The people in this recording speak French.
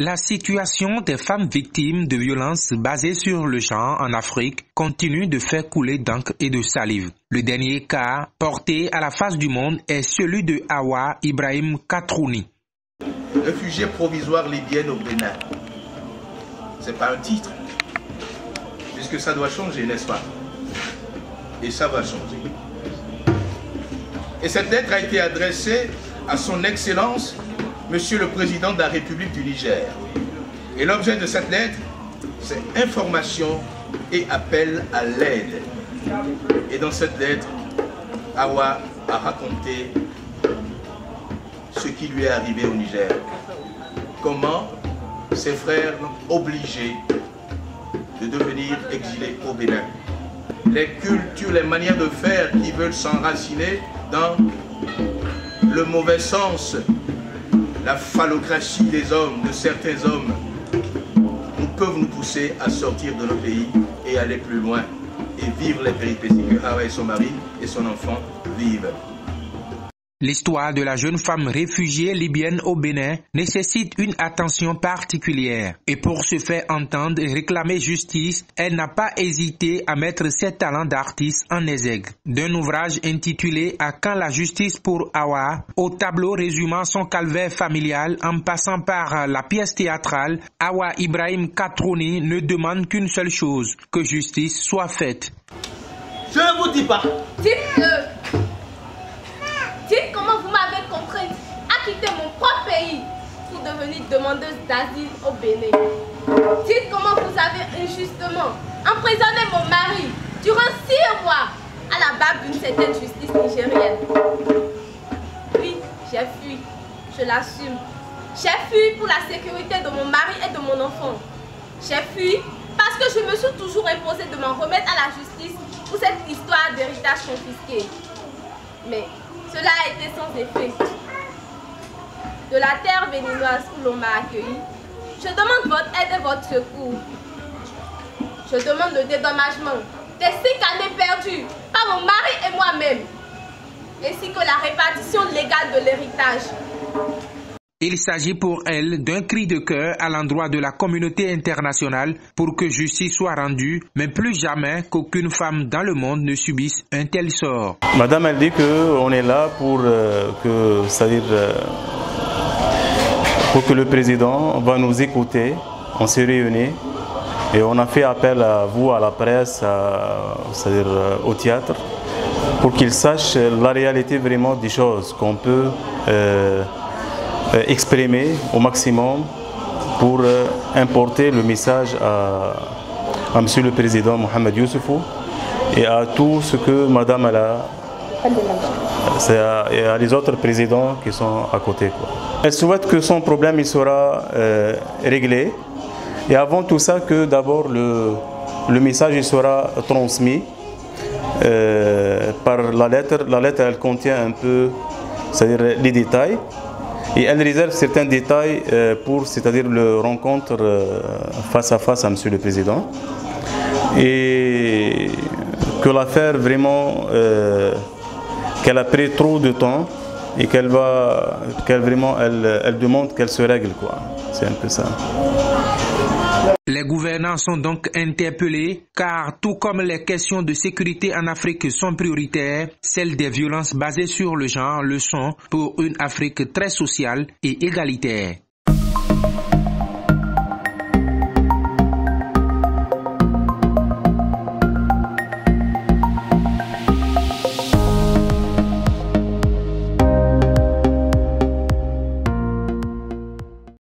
La situation des femmes victimes de violences basées sur le genre en Afrique continue de faire couler d'encre et de salive. Le dernier cas porté à la face du monde est celui de Hawa Ibrahim Katrouni. Réfugiée provisoire libyenne au Bénin. C'est pas un titre, puisque ça doit changer, n'est-ce pas? Et ça va changer. Et cette lettre a été adressée à son Excellence, Monsieur le Président de la République du Niger. Et l'objet de cette lettre, c'est information et appel à l'aide. Et dans cette lettre, Hawa a raconté ce qui lui est arrivé au Niger. Comment ses frères l'ont obligé de devenir exilés au Bénin. Les cultures, les manières de faire qui veulent s'enraciner dans le mauvais sens, la phallocratie des hommes, de certains hommes, peuvent nous pousser à sortir de nos pays et aller plus loin et vivre les péripéties que Hawa et son mari et son enfant vivent. L'histoire de la jeune femme réfugiée libyenne au Bénin nécessite une attention particulière. Et pour se faire entendre et réclamer justice, elle n'a pas hésité à mettre ses talents d'artiste en exergue. D'un ouvrage intitulé « À quand la justice pour Hawa ?» au tableau résumant son calvaire familial en passant par la pièce théâtrale, Hawa Ibrahim Katrouni ne demande qu'une seule chose, que justice soit faite. Je ne vous dis pas. Dites comment vous m'avez contrainte à quitter mon propre pays pour devenir demandeuse d'asile au Bénin. Dites comment vous avez injustement emprisonné mon mari durant 6 mois à la barbe d'une certaine justice nigérienne. Oui, j'ai fui, je l'assume. J'ai fui pour la sécurité de mon mari et de mon enfant. J'ai fui parce que je me suis toujours imposé de m'en remettre à la justice pour cette histoire d'héritage confisqué. Mais cela a été sans effet. De la terre béninoise où l'on m'a accueilli, je demande votre aide et votre secours. Je demande le dédommagement des 5 années perdues par mon mari et moi-même, ainsi que la répartition légale de l'héritage. Il s'agit pour elle d'un cri de cœur à l'endroit de la communauté internationale pour que justice soit rendue, mais plus jamais qu'aucune femme dans le monde ne subisse un tel sort. Madame, elle dit qu'on est là pour pour que le président va nous écouter. On s'est réunis et on a fait appel à vous, à la presse, au théâtre, pour qu'ils sachent la réalité vraiment des choses qu'on peut exprimer au maximum pour importer le message à Monsieur le Président Mohamed Youssoufou et à tout ce que Madame et à les autres présidents qui sont à côté, quoi. Elle souhaite que son problème il sera réglé et avant tout ça que d'abord le message il sera transmis par la lettre. La lettre elle contient un peu, c'est-à-dire les détails. Et elle réserve certains détails pour, c'est-à-dire le rencontre face à face à Monsieur le Président. Et que l'affaire vraiment, qu'elle a pris trop de temps et qu'elle demande qu'elle se règle, quoi. C'est un peu ça. Les gouvernants sont donc interpellés car tout comme les questions de sécurité en Afrique sont prioritaires, celles des violences basées sur le genre le sont pour une Afrique très sociale et égalitaire.